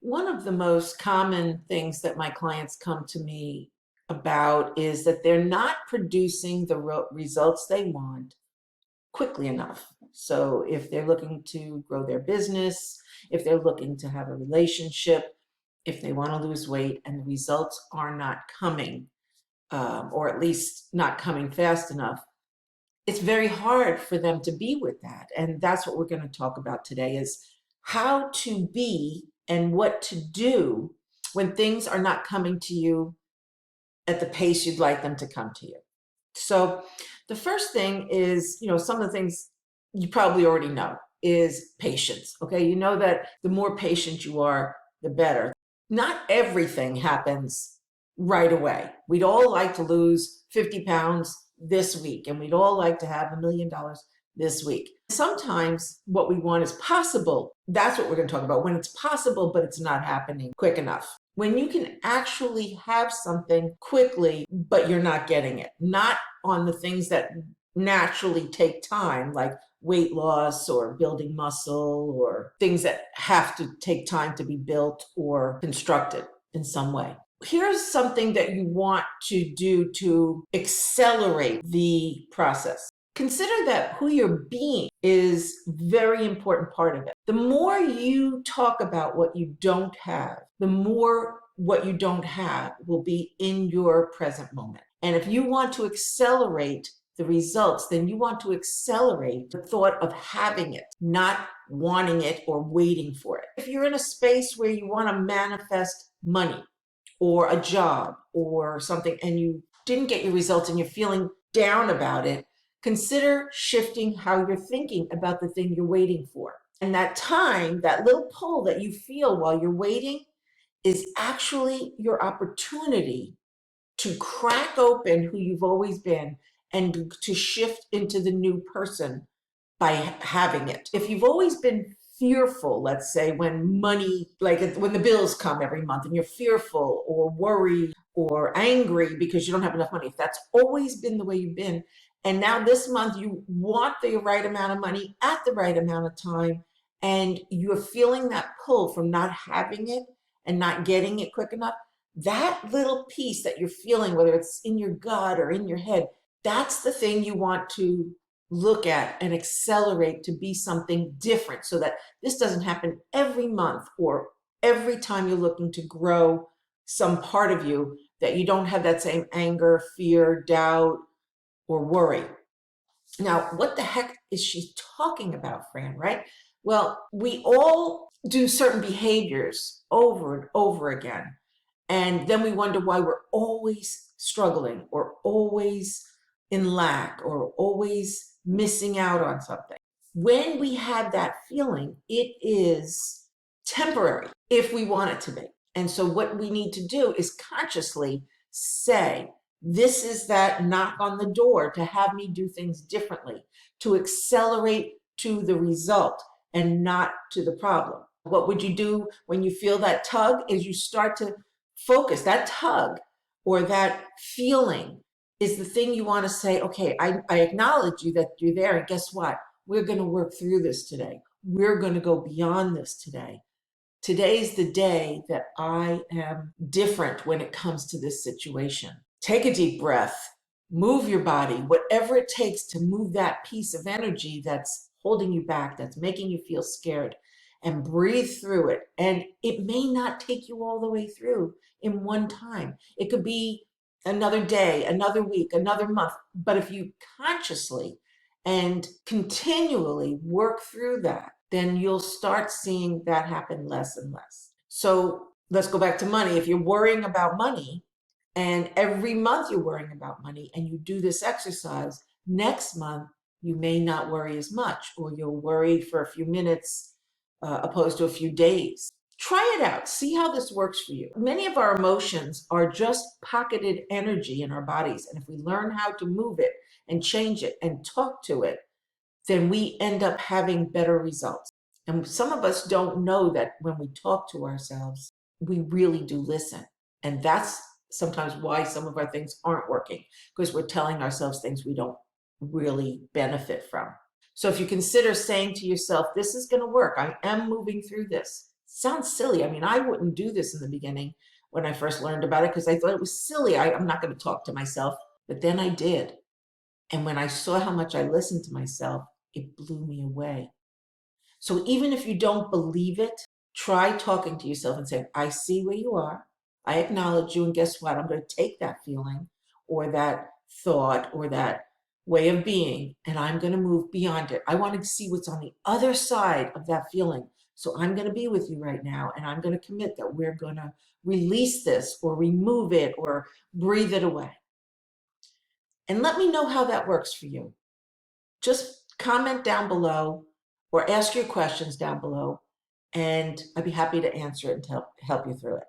One of the most common things that my clients come to me about is that they're not producing the results they want quickly enough. So if they're looking to grow their business, if they're looking to have a relationship, if they want to lose weight and the results are not coming, or at least not coming fast enough, it's very hard for them to be with that. And that's what we're going to talk about today is how to be and what to do when things are not coming to you at the pace you'd like them to come to you. So the first thing is, some of the things you probably already know is patience. Okay. You know that the more patient you are, the better. Not everything happens right away. We'd all like to lose 50 pounds this week, and we'd all like to have $1 million this week. Sometimes what we want is possible. That's what we're going to talk about, when it's possible, but it's not happening quick enough. When you can actually have something quickly, but you're not getting it, not on the things that naturally take time, like weight loss or building muscle or things that have to take time to be built or constructed in some way. Here's something that you want to do to accelerate the process. Consider that who you're being is a very important part of it. The more you talk about what you don't have, the more what you don't have will be in your present moment. And if you want to accelerate the results, then you want to accelerate the thought of having it, not wanting it or waiting for it. If you're in a space where you want to manifest money or a job or something, and you didn't get your results and you're feeling down about it, consider shifting how you're thinking about the thing you're waiting for. And that time, that little pull that you feel while you're waiting is actually your opportunity to crack open who you've always been and to shift into the new person by having it. If you've always been fearful, let's say, when money, like when the bills come every month and you're fearful or worried or angry because you don't have enough money, if that's always been the way you've been, and now this month you want the right amount of money at the right amount of time, and you're feeling that pull from not having it and not getting it quick enough, that little piece that you're feeling, whether it's in your gut or in your head, that's the thing you want to look at and accelerate to be something different, so that this doesn't happen every month or every time you're looking to grow some part of you, that you don't have that same anger, fear, doubt, or worry. Now, what the heck is she talking about, Fran, right? Well, we all do certain behaviors over and over again. And then we wonder why we're always struggling or always in lack or always missing out on something. When we have that feeling, it is temporary if we want it to be. And so what we need to do is consciously say, this is that knock on the door to have me do things differently, to accelerate to the result and not to the problem. What would you do when you feel that tug is you start to focus. That tug or that feeling is the thing you want to say, okay, I acknowledge you that you're there. And guess what? We're going to work through this today. We're going to go beyond this today. Today's the day that I am different when it comes to this situation. Take a deep breath, move your body, whatever it takes to move that piece of energy that's holding you back, that's making you feel scared, and breathe through it. And it may not take you all the way through in one time. It could be another day, another week, another month. But if you consciously and continually work through that, then you'll start seeing that happen less and less. So let's go back to money. If you're worrying about money, and every month you're worrying about money, and you do this exercise, next month you may not worry as much, or you'll worry for a few minutes opposed to a few days. Try it out. See how this works for you. Many of our emotions are just pocketed energy in our bodies. And if we learn how to move it and change it and talk to it, then we end up having better results. And some of us don't know that when we talk to ourselves, we really do listen. And that's sometimes why some of our things aren't working, because we're telling ourselves things we don't really benefit from. So if you consider saying to yourself, this is going to work, I am moving through this, Sounds silly. I mean, I wouldn't do this in the beginning when I first learned about it because I thought it was silly. I'm not going to talk to myself. But then I did. And when I saw how much I listened to myself, it blew me away. So even if you don't believe it, try talking to yourself and saying, I see where you are. I acknowledge you. And guess what? I'm going to take that feeling or that thought or that way of being, and I'm going to move beyond it. I want to see what's on the other side of that feeling. So I'm going to be with you right now, and I'm going to commit that we're going to release this or remove it or breathe it away. And let me know how that works for you. Just comment down below or ask your questions down below, and I'd be happy to answer it and help you through it.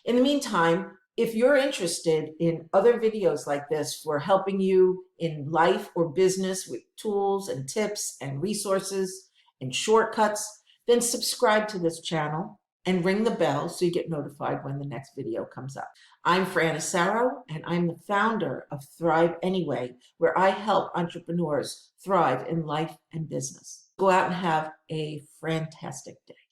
In the meantime, if you're interested in other videos like this for helping you in life or business with tools and tips and resources and shortcuts, then subscribe to this channel and ring the bell so you get notified when the next video comes up. I'm Fran Asaro, and I'm the founder of Thrive Anyway, where I help entrepreneurs thrive in life and business. Go out and have a fantastic day.